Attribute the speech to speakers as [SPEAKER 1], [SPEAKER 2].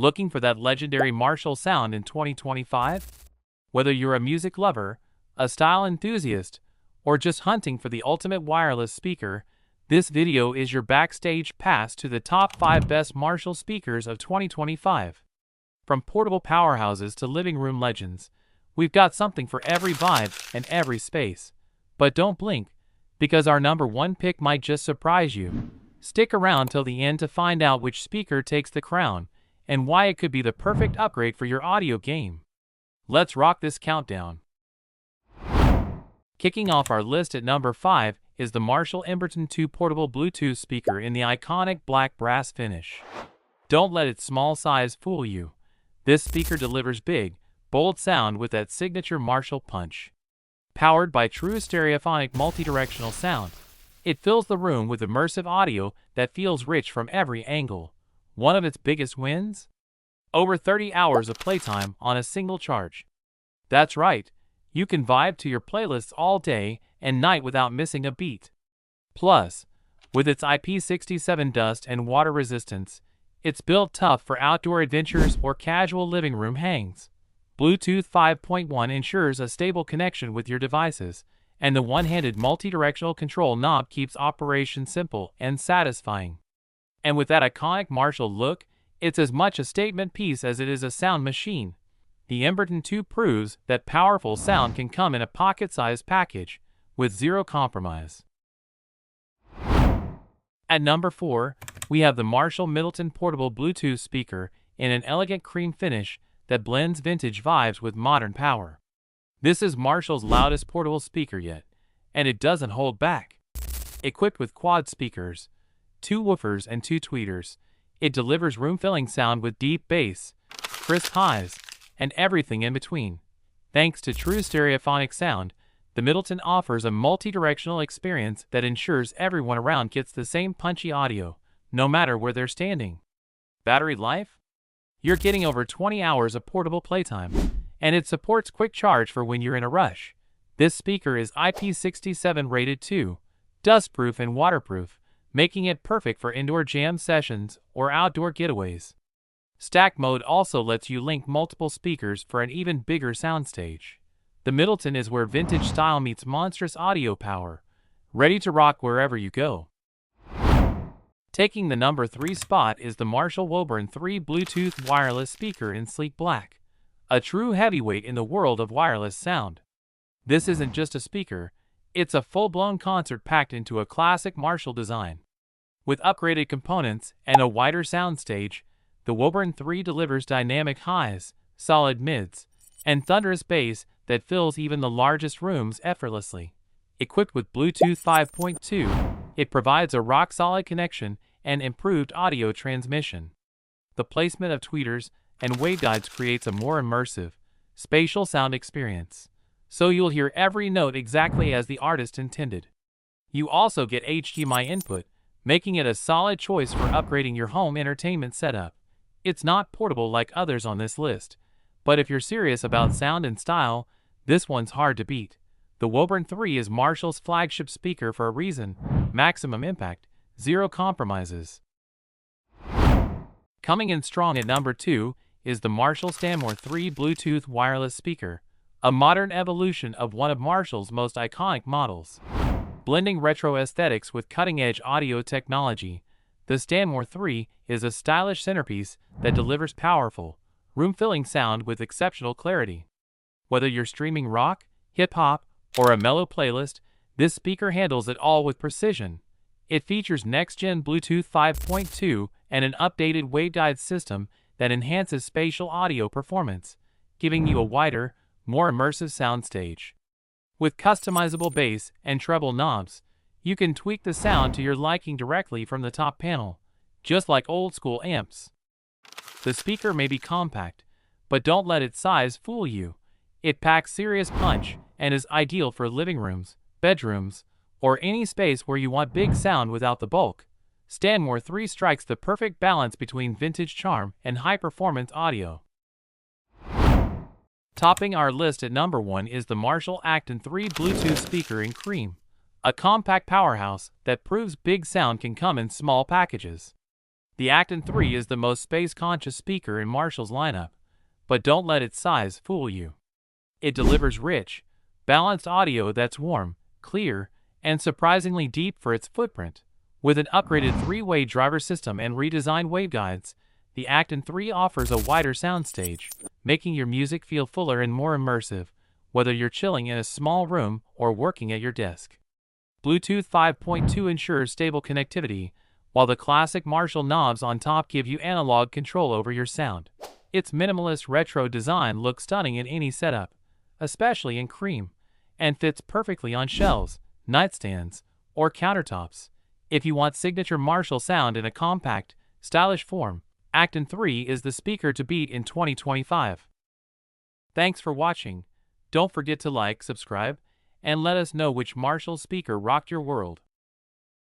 [SPEAKER 1] Looking for that legendary Marshall sound in 2025? Whether you're a music lover, a style enthusiast, or just hunting for the ultimate wireless speaker, this video is your backstage pass to the top 5 best Marshall speakers of 2025. From portable powerhouses to living room legends, we've got something for every vibe and every space. But don't blink, because our number 1 pick might just surprise you. Stick around till the end to find out which speaker takes the crown, and why it could be the perfect upgrade for your audio game. Let's rock this countdown. Kicking off our list at number 5 is the Marshall Emberton II portable Bluetooth speaker in the iconic black brass finish. Don't let its small size fool you. This speaker delivers big, bold sound with that signature Marshall punch. Powered by true stereophonic multidirectional sound, it fills the room with immersive audio that feels rich from every angle. One of its biggest wins? Over 30 hours of playtime on a single charge. That's right, you can vibe to your playlists all day and night without missing a beat. Plus, with its IP67 dust and water resistance, it's built tough for outdoor adventures or casual living room hangs. Bluetooth 5.1 ensures a stable connection with your devices, and the one-handed multi-directional control knob keeps operation simple and satisfying. And with that iconic Marshall look, it's as much a statement piece as it is a sound machine. The Emberton II proves that powerful sound can come in a pocket-sized package, with zero compromise. At number 4, we have the Marshall Middleton portable Bluetooth speaker in an elegant cream finish that blends vintage vibes with modern power. This is Marshall's loudest portable speaker yet, and it doesn't hold back. Equipped with quad speakers, 2 woofers and 2 tweeters, it delivers room-filling sound with deep bass, crisp highs, and everything in between. Thanks to true stereophonic sound, the Middleton offers a multi-directional experience that ensures everyone around gets the same punchy audio, no matter where they're standing. Battery life? You're getting over 20 hours of portable playtime, and it supports quick charge for when you're in a rush. This speaker is IP67 rated too, dustproof and waterproof, making it perfect for indoor jam sessions or outdoor getaways. Stack mode also lets you link multiple speakers for an even bigger soundstage. The Middleton is where vintage style meets monstrous audio power, ready to rock wherever you go. Taking the number 3 spot is the Marshall Woburn III Bluetooth wireless speaker in sleek black, a true heavyweight in the world of wireless sound. This isn't just a speaker, it's a full-blown concert packed into a classic Marshall design. With upgraded components and a wider soundstage, the Woburn III delivers dynamic highs, solid mids, and thunderous bass that fills even the largest rooms effortlessly. Equipped with Bluetooth 5.2, it provides a rock-solid connection and improved audio transmission. The placement of tweeters and waveguides creates a more immersive, spatial sound experience, so you'll hear every note exactly as the artist intended. You also get HDMI input, making it a solid choice for upgrading your home entertainment setup. It's not portable like others on this list, but if you're serious about sound and style, this one's hard to beat. The Woburn III is Marshall's flagship speaker for a reason: maximum impact, zero compromises. Coming in strong at number 2 is the Marshall Stanmore III Bluetooth wireless speaker, a modern evolution of one of Marshall's most iconic models. Blending retro aesthetics with cutting-edge audio technology, the Stanmore III is a stylish centerpiece that delivers powerful, room-filling sound with exceptional clarity. Whether you're streaming rock, hip-hop, or a mellow playlist, this speaker handles it all with precision. It features next-gen Bluetooth 5.2 and an updated waveguide system that enhances spatial audio performance, giving you a wider, more immersive soundstage. With customizable bass and treble knobs, you can tweak the sound to your liking directly from the top panel, just like old-school amps. The speaker may be compact, but don't let its size fool you. It packs serious punch and is ideal for living rooms, bedrooms, or any space where you want big sound without the bulk. Stanmore III strikes the perfect balance between vintage charm and high-performance audio. Topping our list at number 1 is the Marshall Acton III Bluetooth speaker in cream, a compact powerhouse that proves big sound can come in small packages. The Acton III is the most space-conscious speaker in Marshall's lineup, but don't let its size fool you. It delivers rich, balanced audio that's warm, clear, and surprisingly deep for its footprint. With an upgraded three-way driver system and redesigned waveguides, the Acton III offers a wider soundstage, making your music feel fuller and more immersive, whether you're chilling in a small room or working at your desk. Bluetooth 5.2 ensures stable connectivity, while the classic Marshall knobs on top give you analog control over your sound. Its minimalist retro design looks stunning in any setup, especially in cream, and fits perfectly on shelves, nightstands, or countertops. If you want signature Marshall sound in a compact, stylish form, Acton III is the speaker to beat in 2025. Thanks for watching. Don't forget to like, subscribe, and let us know which Marshall speaker rocked your world.